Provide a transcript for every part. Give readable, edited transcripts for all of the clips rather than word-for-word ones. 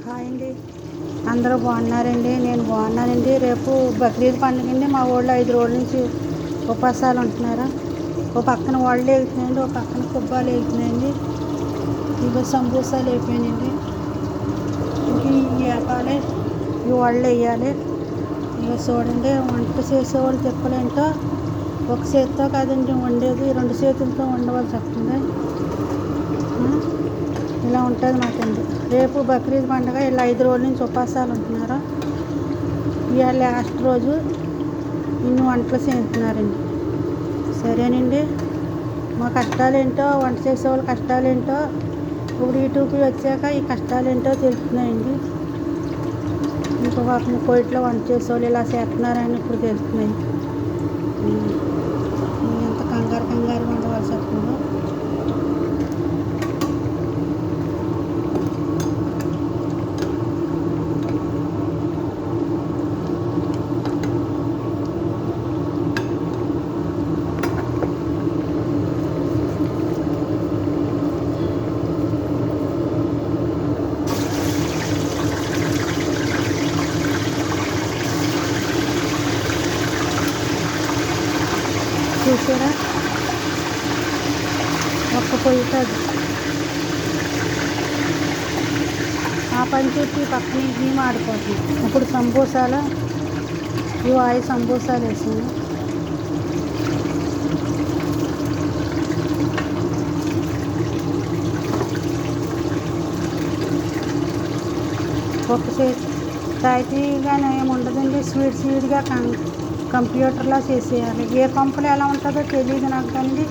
Hi అండి, అందరూ బాగున్నారండి? నేను బాగున్నానండి. రేపు బక్రీద్ పండుగ అండి. మా ఊళ్ళో 5 రోజుల నుంచి ఉపవాసాలు ఉంటున్నారు. ఓ పక్కన వాళ్ళు వేగుతున్నాయండి, ఓ పక్కన కుబ్బాలు వేగుతున్నాయండి. ఇవి సమోసాలు అయిపోయినాయండి. ఇంక ఈ వేపాలి, ఈ వాళ్ళు వేయాలి. ఇక చూడండి, వంట చేసేవాళ్ళు తిప్పలేంటో ఒక చేతితో కాదండి వండేది, 2 చేతులతో వండవలసి వస్తుంది. ఇలా ఉంటుంది మాకండి. రేపు బక్రీద్ పండుగ, ఇలా 5 రోజుల నుంచి ఉపవాసాలు ఉంటున్నారు. ఇవాళ లాస్ట్ రోజు ఇన్ని వంటలు చేస్తున్నారండి. సరేనండి, మా కష్టాలేంటో, వంట చేసేవాళ్ళ కష్టాలేంటో ఇప్పుడు యూట్యూబ్ వచ్చాక ఈ కష్టాలేంటో తెలుస్తున్నాయండి. ఇంకో పాపం కోయిట్లో వంట చేసేవాళ్ళు ఇలా చేస్తున్నారని ఇప్పుడు తెలుస్తున్నాయి. ఎంత కంగారు ఉండవలసి వస్తుందో. చూసారా, ఒక్క పొయ్యి కాదు, ఆ పని చెప్పి పక్కన ఇడ్లీ మాడిపోతుంది. ఇప్పుడు సమోసాలు, ఇవి 5 సమోసాలు వేసాను. ఒక చేతి తాయితీగానే ఏముండదండి, స్వీట్గా కంప్యూటర్లో చేసేయాలి. ఏ పంపులో ఎలా ఉంటుందో తెలియదు నాకు, కానీ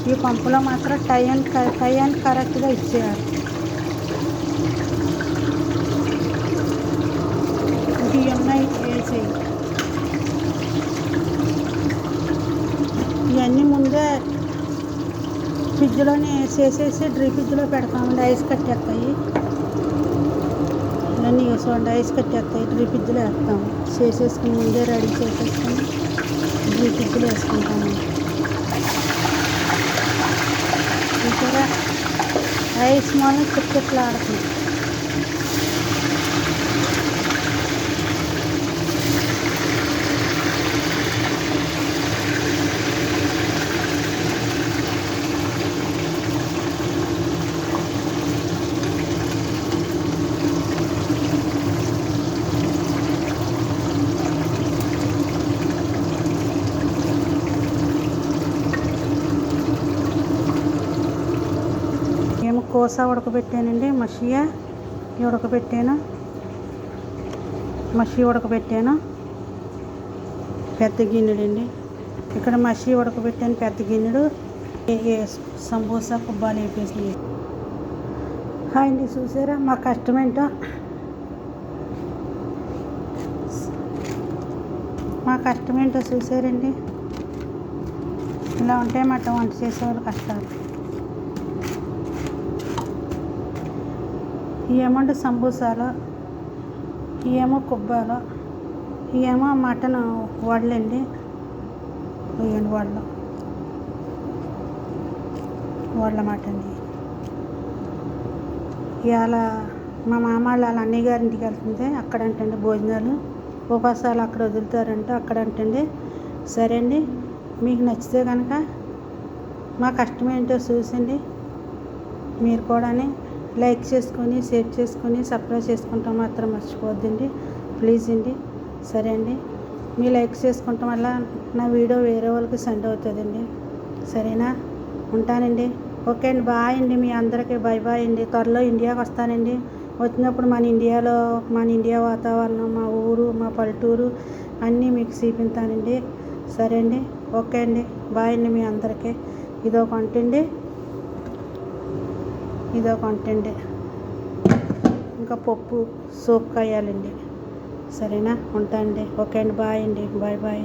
ఈ పంపులో మాత్రం టై అండ్ కరెక్ట్గా ఇచ్చేయాలి. ఇవన్నీ వేసేయి, ఇవన్నీ ముందే ఫ్రిడ్జ్లోనే చేసేసి డ్రీ ఫ్రిడ్జ్లో పెడతామండి. ఐస్ కట్టేస్తాయి ఇవన్నీ, చూడండి, ఐస్ కట్టేస్తాయి. డ్రీ ఫ్రిడ్జ్లో వేస్తాము, చేసేసుకుని ముందే రెడీ చేసేసుకొని డ్రీ ఫ్రిడ్జ్లో వేసుకుంటాము. ఇంకా ఐస్ మూలం చిట్లా ఆడుతుంది. కోస ఉడకబెట్టానండి, మషి ఉడకబెట్టాను. పెద్ద గిన్నెడండి, ఇక్కడ మషి ఉడకబెట్టాను పెద్ద గిన్నెడు. సమోసా కుబ్బాలు వేపేసి. హాయ్ అండి, చూసారా మా కష్టమేంటో? చూసారండి? ఇలా ఉంటాయి మాట వంట చేసేవాళ్ళు కష్టాలు. ఇవేమో సమోసాలు, ఇవేమో కుబ్బాలు, ఇవేమో మటన్ వడలండి. ఇవ్వండి వడల మాట అండి. ఇవాళ మా మామ వాళ్ళ అన్నయ్య గారింటికి వెళ్తుంది. అక్కడంటండి భోజనాలు, ఉపవాసాలు అక్కడ వదులుతారంటే అక్కడంటండి. సరే అండి, మీకు నచ్చితే కనుక మా కష్టమేంటో చూసండి. మీరు కూడా లైక్ చేసుకొని, షేర్ చేసుకొని, సబ్స్క్రైబ్ చేసుకుంటాం మాత్రం మర్చిపోవద్దండి, ప్లీజ్ అండి. సరే అండి, మీ లైక్ చేసుకుంటాం వల్ల నా వీడియో వేరే వాళ్ళకి సెండ్ అవుతుందండి. సరేనా? ఉంటానండి. ఓకే అండి, బాయ్ అండి. మీ అందరికీ బాయ్ అండి. త్వరలో ఇండియాకి వస్తానండి. వచ్చినప్పుడు మన ఇండియా వాతావరణం, మా ఊరు, మా పల్లెటూరు అన్నీ మీకు చూపిస్తానండి. సరే అండి, ఓకే అండి, బాయ్ అండి. మీ అందరికీ ఇదో కొంటండి, ఇంకా పప్పు సోప్ కాయాలండి. సరేనా? ఉంటానండి. ఓకే అండి, బాయ్ అండి. బాయ్.